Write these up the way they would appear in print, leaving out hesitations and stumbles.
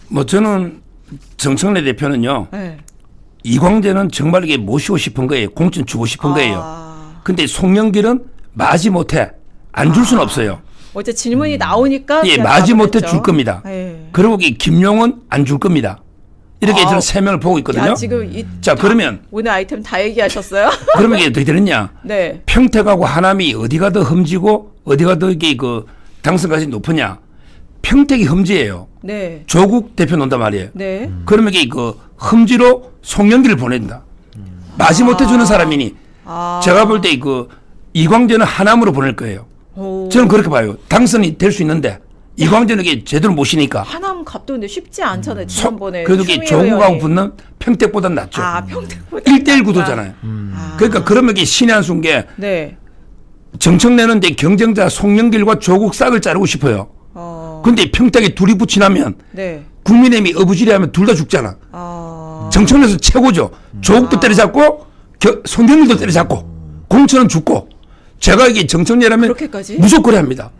뭐 저는 정청래 대표는요. 네. 이광재는 정말 이게 모시고 싶은 거예요. 공천 주고 싶은 거예요. 근데 송영길은 마지 못해. 안 줄 수는 없어요. 어제 질문이 나오니까 예, 그냥 마지 답을 못해 했죠. 줄 겁니다. 네. 그리고 이 김용은 안 줄 겁니다. 이렇게 저는 세 명을 보고 있거든요. 야, 지금 자, 그러면 오늘 아이템 다 얘기하셨어요? 그러면 이게 어떻게 되느냐? 네. 평택하고 하남이 어디가 더 험지고 어디가 더 이게 그 당선 가능성이 높으냐? 평택이 험지예요. 네. 조국 대표 논단 말이에요. 네. 그러면 이게 그 험지로 송영길을 보낸다. 마지 못해 주는 사람이니 제가 볼 때 그 이광재는 하남으로 보낼 거예요. 오. 저는 그렇게 봐요. 당선이 될 수 있는데 이광재는 이게 제대로 모시니까. 하남 갑도 근데 쉽지 않잖아요. 지난번에 그래도 이게 조국하고 붙는 평택보다는 낫죠. 평택보다 1대1 구도잖아요. 그러니까 그러면 이게 신의 한 수인 게 네. 정청래는 이제 경쟁자 송영길과 조국 싹을 자르고 싶어요. 근데 평택에 둘이 붙이나면 네. 국민의힘이 어부지리하면 둘 다 죽잖아. 정청래에서 최고죠. 조국도 때려잡고 송영길도 때려잡고 공천은 죽고 제가 이게 정청래라면 그렇게까지? 무조건 합니다.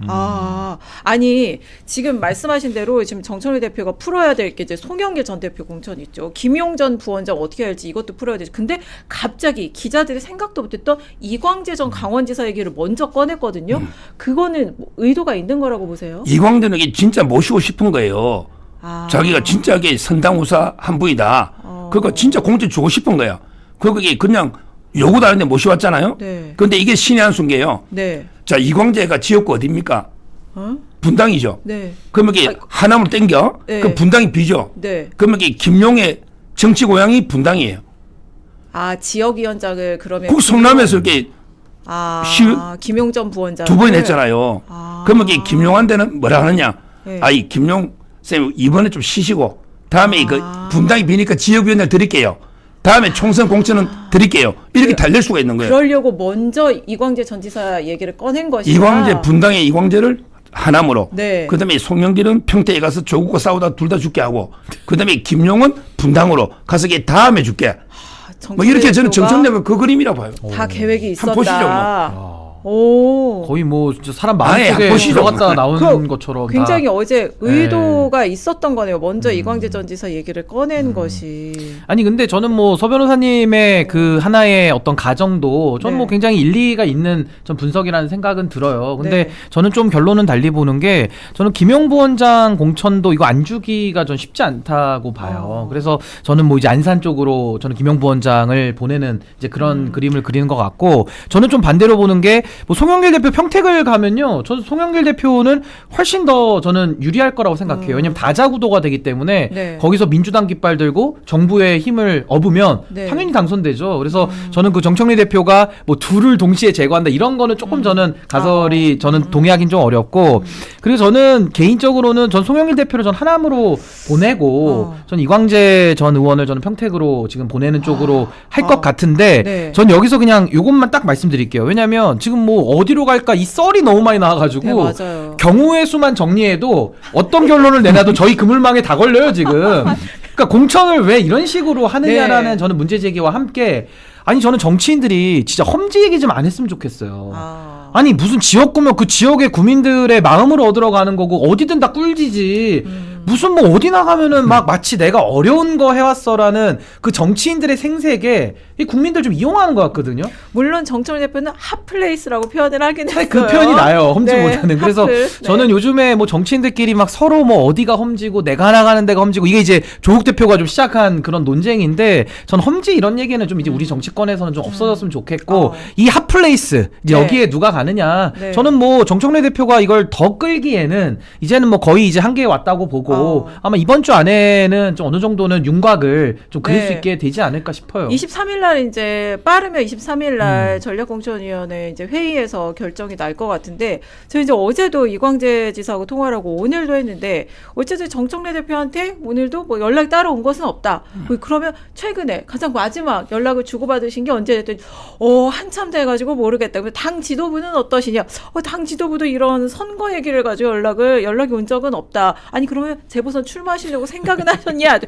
아니 지금 말씀하신 대로 지금 정청래 대표가 풀어야 될 게 이제 송영길 전 대표 공천 있죠. 김용 전 부원장 어떻게 할지 이것도 풀어야 되죠. 근데 갑자기 기자들이 생각도 못했던 이광재 전 강원지사 얘기를 먼저 꺼냈거든요. 그거는 뭐 의도가 있는 거라고 보세요? 이광재는 이게 진짜 모시고 싶은 거예요. 자기가 진짜 이게 선당우사 한 분이다. 그러니까 진짜 공천 주고 싶은 거야. 그게 그냥 요구도 안 했는데 모셔왔잖아요. 네. 그런데 이게 신의 한 수인 게요. 네. 자, 이광재가 지역구 어디입니까? 분당이죠. 네. 그러면 이게 하남을 땡겨? 네. 그럼 분당이 비죠. 네. 그러면 이게 김용의 정치 고향이 분당이에요. 지역위원장을 그러면 그 성남에서 이렇게 김용 전 부원장 두 번 했잖아요. 그러면 이게 김용한테는 뭐라 하느냐? 네. 이 김용 쌤 이번에 좀 쉬시고 다음에 그 분당이 비니까 지역위원장 드릴게요. 다음에 총선 공천은 드릴게요. 이렇게 달랠 수가 있는 거예요. 그러려고 먼저 이광재 전 지사 얘기를 꺼낸 것이다. 이광재 분당의 이광재를 하남으로. 네. 그다음에 송영길은 평택에 가서 조국과 싸우다 둘 다 죽게 하고. 그다음에 김용은 분당으로 가서 이게 다음에 줄게. 뭐 이렇게 저는 정청래가 그 그림이라고 봐요. 다 계획이 있었다. 한번 보시죠, 뭐. 오. 거의 뭐 진짜 사람 아예 마음속에 보시죠. 들어갔다 나오는 것처럼 굉장히 다. 어제 의도가 있었던 거네요. 먼저 이광재 전 지사 얘기를 꺼낸 것이. 아니 근데 저는 뭐 서 변호사님의 그 하나의 어떤 가정도 저는 네. 뭐 굉장히 일리가 있는 전 분석이라는 생각은 들어요. 근데 네. 저는 좀 결론은 달리 보는 게 저는 김용 부원장 공천도 이거 안 주기가 전 쉽지 않다고 봐요. 그래서 저는 뭐 이제 안산 쪽으로 저는 김용 부원장을 보내는 이제 그런 그림을 그리는 것 같고 저는 좀 반대로 보는 게 뭐 송영길 대표 평택을 가면요. 저는 송영길 대표는 훨씬 더 저는 유리할 거라고 생각해요. 왜냐면 다자구도가 되기 때문에 네. 거기서 민주당 깃발 들고 정부의 힘을 업으면 네. 당연히 당선되죠. 그래서 저는 그 정청래 대표가 뭐 둘을 동시에 제거한다 이런 거는 조금 저는 가설이 저는 동의하기는 좀 어렵고 그리고 저는 개인적으로는 전 송영길 대표를 전 하남으로 보내고 전 이광재 전 의원을 저는 평택으로 지금 보내는 쪽으로 할 것 같은데 네. 전 여기서 그냥 요것만 딱 말씀드릴게요. 왜냐면 지금 뭐 어디로 갈까 이 썰이 너무 많이 나와가지고 네, 맞아요. 경우의 수만 정리해도 어떤 결론을 내놔도 저희 그물망에 다 걸려요 지금. 그러니까 공천을 왜 이런 식으로 하느냐라는 네. 저는 문제 제기와 함께 아니 저는 정치인들이 진짜 험지 얘기 좀 안 했으면 좋겠어요. 아니 무슨 지역구면 그 지역의 구민들의 마음을 얻으러가는 거고 어디든 다 꿀지지 무슨 뭐 어디 나가면은 막 마치 내가 어려운 거 해왔어라는 그 정치인들의 생색에 이 국민들 좀 이용하는 것 같거든요. 물론 정청래 대표는 핫플레이스라고 표현을 하긴 했어요. 그 표현이 나요. 험지보다는. 네, 그래서 핫플. 저는 요즘에 뭐 정치인들끼리 막 서로 뭐 어디가 험지고 내가 나가는 데가 험지고 이게 이제 조국 대표가 좀 시작한 그런 논쟁인데 전 험지 이런 얘기는 좀 이제 우리 정치권에서는 좀 없어졌으면 좋겠고 이 핫플레이스 이제 네. 여기에 누가 가느냐 네. 저는 뭐 정청래 대표가 이걸 더 끌기에는 이제는 뭐 거의 이제 한계에 왔다고 보고 아마 이번 주 안에는 좀 어느 정도는 윤곽을 좀 그릴 네. 수 있게 되지 않을까 싶어요. 23일 날 이제 빠르면 23일 날 전략공천위원회 이제 회의에서 결정이 날 것 같은데 저희 이제 어제도 이광재 지사하고 통화를 하고 오늘도 했는데 어쨌든 정청래 대표한테 오늘도 뭐 연락이 따로 온 것은 없다. 그러면 최근에 가장 마지막 연락을 주고받으신 게 언제 됐더니 한참 돼가지고 모르겠다. 당 지도부는 어떠시냐? 당 지도부도 이런 선거 얘기를 가지고 연락이 온 적은 없다. 아니 그러면 재보선 출마하시려고 생각은 하셨냐?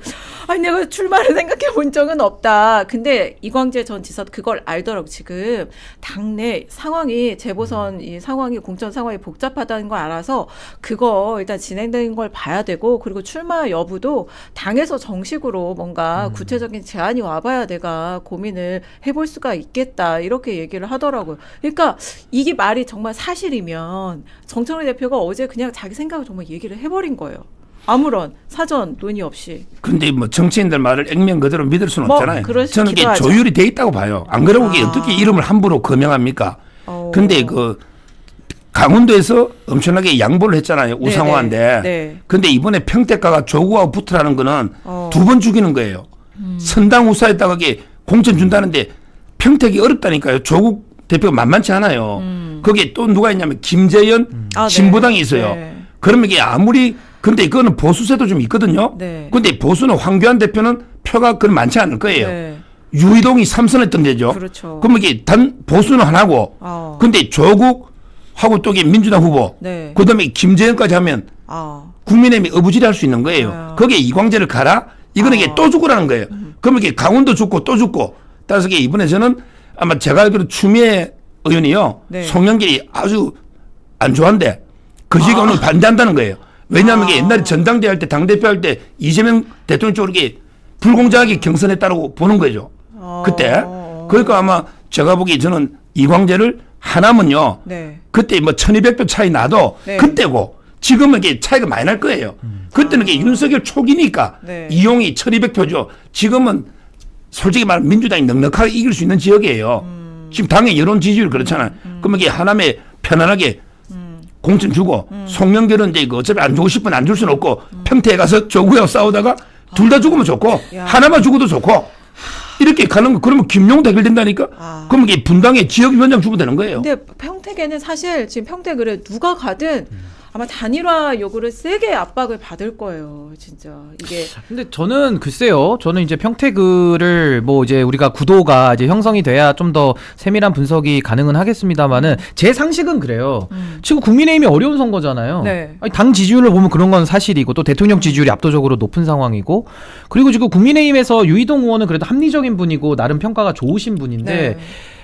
아니 내가 출마를 생각해 본 적은 없다. 근데 이광재 전 지사 그걸 알더라고. 지금 당내 상황이 재보선 이 상황이 공천 상황이 복잡하다는 걸 알아서 그거 일단 진행되는 걸 봐야 되고 그리고 출마 여부도 당에서 정식으로 뭔가 구체적인 제안이 와봐야 내가 고민을 해볼 수가 있겠다 이렇게 얘기를 하더라고요. 그러니까 이게 말이 정말 사실이면 정청래 대표가 어제 그냥 자기 생각을 정말 얘기를 해버린 거예요. 아무런 사전 논의 없이. 근데 뭐 정치인들 말을 액면 그대로 믿을 수는 뭐 없잖아요. 그러시기도 저는 이게 하죠. 조율이 돼 있다고 봐요. 안 그러고 이게 어떻게 이름을 함부로 거명합니까? 근데 그 강원도에서 엄청나게 양보를 했잖아요. 우상호한테. 네. 근데 이번에 평택가가 조국하고 붙으라는 거는 두 번 죽이는 거예요. 선당 우사에다가 이게 공천 준다는데 평택이 어렵다니까요. 조국 대표가 만만치 않아요. 거기에 또 누가 있냐면 김재현 진보당이 있어요. 네. 그러면 이게 아무리 근데 이거는 보수세도 좀 있거든요. 네. 근데 보수는 황교안 대표는 표가 그리 많지 않을 거예요. 네. 유이동이 3선했던 데죠. 그렇죠. 그럼 이게 단 보수는 하나고 근데 조국하고 또 이게 민주당 후보 네. 그다음에 김재현까지 하면 국민의힘이 어부지리 할 수 있는 거예요. 거기에 이광재를 가라? 이거는 이게 또 죽으라는 거예요. 그러면 이게 강원도 죽고 또 죽고 따라서 이게 이번에 저는 아마 제가 알기로 추미애 의원이요. 네. 송영길이 아주 안 좋아한대. 그 지가 오늘 반대한다는 거예요. 왜냐하면 이게 옛날에 전당대 할 때 당대표 할 때 이재명 대통령 쪽으로 이게 불공정하게 경선했다고 보는 거죠. 그때. 그러니까 아마 제가 보기 저는 이광재를 하나면요. 네. 그때 뭐 1200표 차이 나도 네. 그때고 지금은 이게 차이가 많이 날 거예요. 그때는 이게 윤석열 초기니까 네. 이용이 1200표죠. 지금은 솔직히 말하면 민주당이 넉넉하게 이길 수 있는 지역이에요. 지금 당의 여론 지지율 그렇잖아요. 그러면 이게 하남에 편안하게 공천 주고 송영길은 이제 어차피 안 주고 싶으면 안 줄 수는 없고 평택에 가서 조국하고 싸우다가 둘 다 죽으면 좋고 야. 하나만 죽어도 좋고 이렇게 가는 거 그러면 김용도 해결된다니까. 그러면 이게 분당에 지역위원장 주면 되는 거예요. 근데 평택에는 사실 지금 평택을 누가 가든 아마 단일화 요구를 세게 압박을 받을 거예요. 진짜 이게. 근데 저는 글쎄요. 저는 이제 평택을 뭐 이제 우리가 구도가 이제 형성이 돼야 좀 더 세밀한 분석이 가능은 하겠습니다만은 제 상식은 그래요. 지금 국민의힘이 어려운 선거잖아요. 네. 아니, 당 지지율을 보면 그런 건 사실이고 또 대통령 지지율이 압도적으로 높은 상황이고 그리고 지금 국민의힘에서 유이동 의원은 그래도 합리적인 분이고 나름 평가가 좋으신 분인데 네.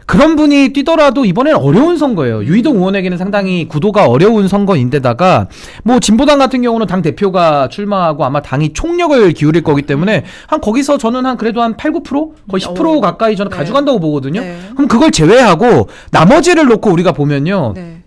그런 분이 뛰더라도 이번엔 어려운 선거예요. 유이동 의원에게는 상당히 구도가 어려운 선거인데다가 뭐 진보당 같은 경우는 당 대표가 출마하고 아마 당이 총력을 기울일 거기 때문에 한 거기서 저는 한 그래도 한 8, 9% 거의 10% 가까이 저는 네. 가져간다고 보거든요. 네. 그럼 그걸 제외하고 나머지를 놓고 우리가 보면요. 네.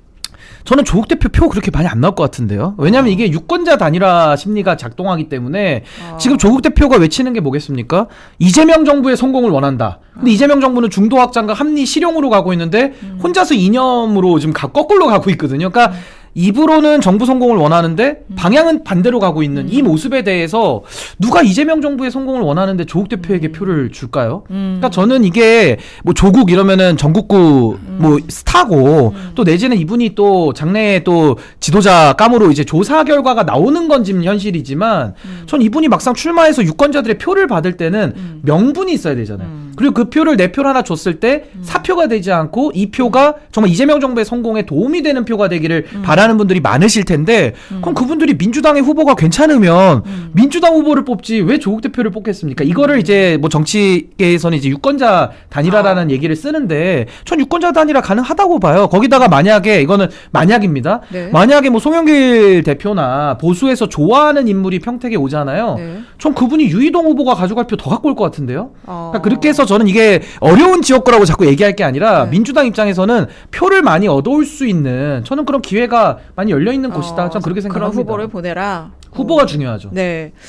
저는 조국 대표 표 그렇게 많이 안 나올 것 같은데요. 왜냐하면 이게 유권자 단일화 심리가 작동하기 때문에 지금 조국 대표가 외치는 게 뭐겠습니까? 이재명 정부의 성공을 원한다. 근데 이재명 정부는 중도 확장과 합리 실용으로 가고 있는데 혼자서 이념으로 지금 거꾸로 가고 있거든요. 그러니까 입으로는 정부 성공을 원하는데 방향은 반대로 가고 있는 이 모습에 대해서 누가 이재명 정부의 성공을 원하는데 조국 대표에게 표를 줄까요? 그러니까 저는 이게 뭐 조국 이러면은 전국구 뭐 스타고 또 내지는 이분이 또 장래에 또 지도자 감으로 이제 조사 결과가 나오는 건 지금 현실이지만 전 이분이 막상 출마해서 유권자들의 표를 받을 때는 명분이 있어야 되잖아요. 그리고 그 표를 내 표를 하나 줬을 때 사표가 되지 않고 이 표가 정말 이재명 정부의 성공에 도움이 되는 표가 되기를 바라는 분들이 많으실 텐데 그럼 그분들이 민주당의 후보가 괜찮으면 민주당 후보를 뽑지 왜 조국 대표를 뽑겠습니까? 이거를 이제 뭐 정치계에서는 이제 유권자 단일화라는 얘기를 쓰는데 전 유권자 단일화 가능하다고 봐요. 거기다가 만약에 이거는 만약입니다. 네. 만약에 뭐 송영길 대표나 보수에서 좋아하는 인물이 평택에 오잖아요. 네. 전 그분이 유이동 후보가 가져갈 표 더 갖고 올 것 같은데요. 그러니까 그렇게 해서 저는 이게 어려운 지역구라고 자꾸 얘기할 게 아니라 네. 민주당 입장에서는 표를 많이 얻어올 수 있는 저는 그런 기회가 많이 열려 있는 곳이다. 전 그렇게 생각합니다. 그런 후보를 보내라. 후보가 중요하죠. 네.